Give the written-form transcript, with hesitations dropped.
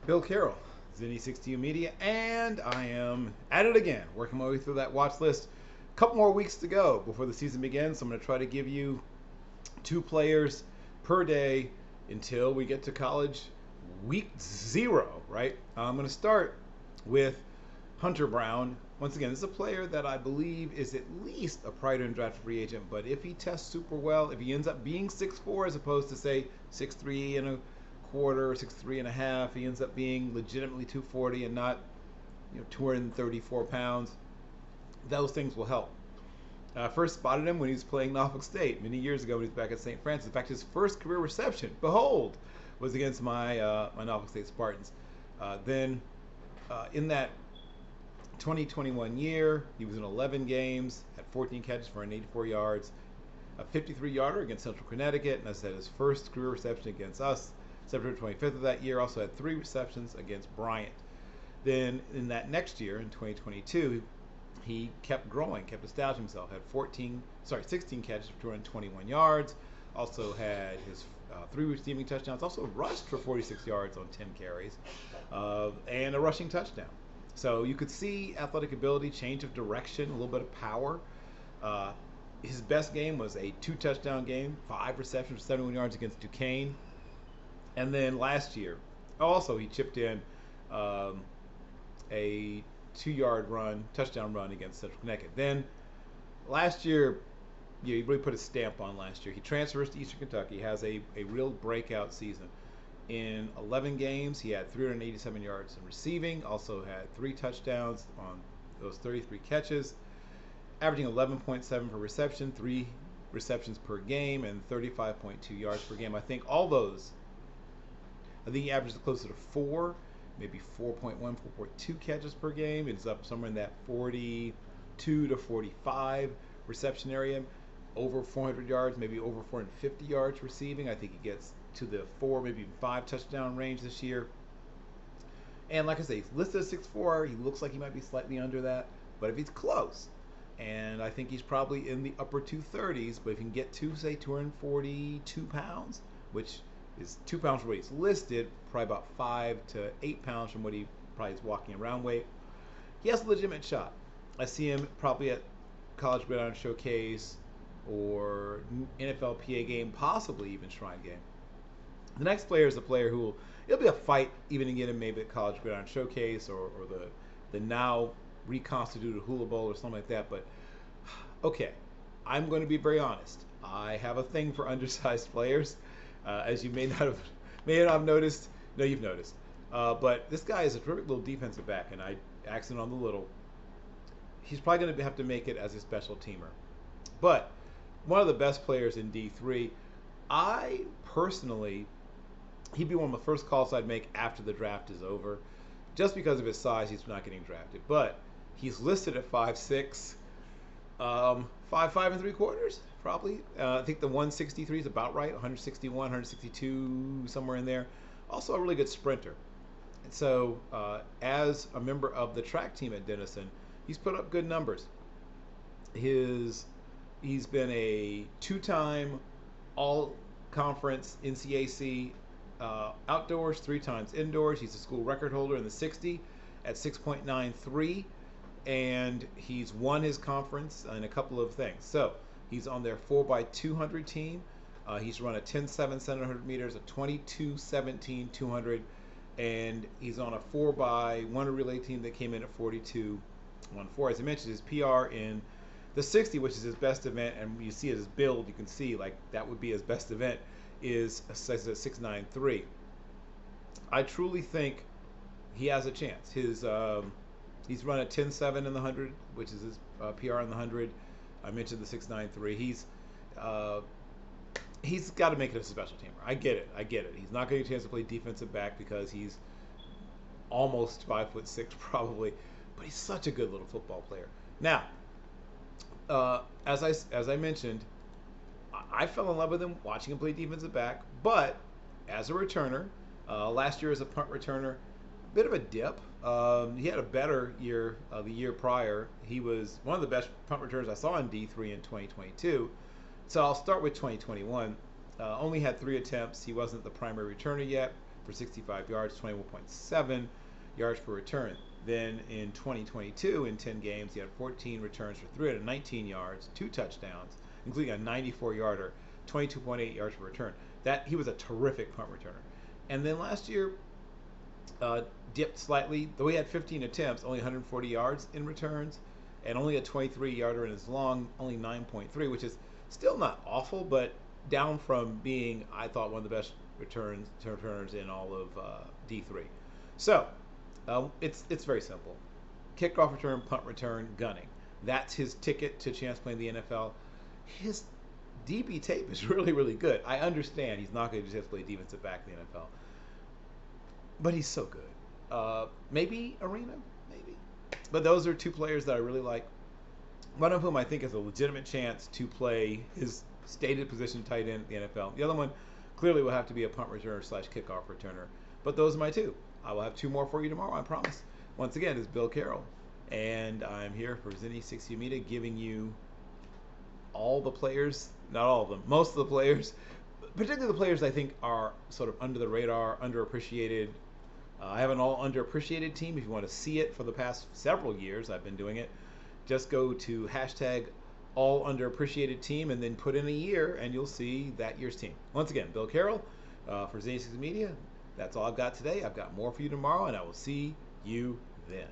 Bill Carroll, Zenny60 Media, and I am at it again, working my way through that watch list. A couple more weeks to go before the season begins, so I'm going to try to give you two players per day until we get to college week zero, right? I'm going to start with Hunter Brown. Once again, this is a player that I believe is at least a prior and draft free agent, but if he tests super well, if he ends up being 6'4" as opposed to say 6'3" and a quarter, 6'3" and a half, he ends up being legitimately 240 and not 234 pounds. Those things will help. First spotted him when he was playing Norfolk State many years ago when he was back at St. Francis. In fact, his first career reception, behold, was against my Norfolk State Spartans. Then in that 2021 year, he was in 11 games, had 14 catches for 184 yards, a 53-yarder against Central Connecticut, and I said his first career reception against us, September 25th of that year. Also had 3 receptions against Bryant. Then in that next year, in 2022, he kept growing, kept establishing himself. Had 16 catches for 221 yards. Also had his 3 receiving touchdowns. Also rushed for 46 yards on 10 carries, and a rushing touchdown. So you could see athletic ability, change of direction, a little bit of power. His best game was a 2-touchdown game, 5 receptions for 71 yards against Duquesne. And then last year, also he chipped in a 2-yard run, touchdown run against Central Connecticut. Then last year, he really put a stamp on last year. He transfers to Eastern Kentucky, has a real breakout season. In 11 games, he had 387 yards in receiving, also had 3 touchdowns on those 33 catches, averaging 11.7 per reception, 3 receptions per game, and 35.2 yards per game. I think he averages closer to 4, maybe 4.1, 4.2 catches per game. It's up somewhere in that 42 to 45 reception area, over 400 yards, maybe over 450 yards receiving. I think he gets to the 4, maybe even 5 touchdown range this year. And like I say, he's listed as 6'4". He looks like he might be slightly under that, but if he's close, and I think he's probably in the upper 230s, but if he can get to, say, 242 pounds, which is 2 pounds from what he's listed, probably about 5 to 8 pounds from what he probably is walking around weight, he has a legitimate shot. I see him probably at College Gridiron Showcase or NFLPA game, possibly even Shrine game. The next player is a player who it'll be a fight even to get him maybe at College Gridiron Showcase or the now reconstituted Hula Bowl or something like that. But okay, I'm going to be very honest. I have a thing for undersized players, as you may not have noticed. No, you've noticed. But this guy is a terrific little defensive back, and I accent on the little. He's probably going to have to make it as a special teamer. But one of the best players in D3. I personally, he'd be one of the first calls I'd make after the draft is over. Just because of his size, he's not getting drafted. But he's listed at 5'6", 5'5 3/4", probably. I think the 163 is about right, 161, 162, somewhere in there. Also a really good sprinter. And so as a member of the track team at Denison, he's put up good numbers. He's been a 2-time all-conference NCAC outdoors, 3 times indoors. He's a school record holder in the 60 at 6.93, and he's won his conference in a couple of things. So he's on their 4x200 team. He's run a 10.7 700 meters, a 22.17 200, and he's on a 4x1 relay team that came in at 42.14. As I mentioned, his PR in the 60, which is his best event, and you see his build, you can see like that would be his best event, is a 6.93. I truly think he has a chance. He's run a 10.7 in the 100, which is his PR in the 100. I mentioned the 6.93. He's got to make it a special teamer. I get it. He's not going to get a chance to play defensive back because he's almost 5'6" probably, but he's such a good little football player. Now, as I mentioned, I fell in love with him watching him play defensive back, but as a returner, last year as a punt returner, a bit of a dip. He had a better year the year prior. He was one of the best punt returners I saw in D3 in 2022. So I'll start with 2021. Only had 3 attempts. He wasn't the primary returner yet. for 65 yards, 21.7 yards per return. Then in 2022, in 10 games, he had 14 returns for 319 yards, 2 touchdowns, including a 94-yarder, 22.8 yards per return. That he was a terrific punt returner. And then last year, dipped slightly, though he had 15 attempts, only 140 yards in returns, and only a 23-yarder in his long, only 9.3, which is still not awful, but down from being, I thought, one of the best returners in all of D3. So it's very simple: kickoff return, punt return, gunning. That's his ticket to chance playing the NFL. His DB tape is really, really good. I understand he's not going to just play defensive back in the NFL, but he's so good. Maybe Arena, maybe. But those are two players that I really like. One of whom I think has a legitimate chance to play his stated position tight end in the NFL. The other one clearly will have to be a punt returner / kickoff returner. But those are my two. I will have two more for you tomorrow, I promise. Once again, it's Bill Carroll, and I'm here for Zinni 60 Media, giving you all the players, not all of them, most of the players, particularly the players I think are sort of under the radar, underappreciated. I have an all underappreciated team. If you want to see it, for the past several years I've been doing it. Just go to hashtag all underappreciated team and then put in a year and you'll see that year's team. Once again, Bill Carroll for Zinni 60 Media. That's all I've got today. I've got more for you tomorrow, and I will see you then.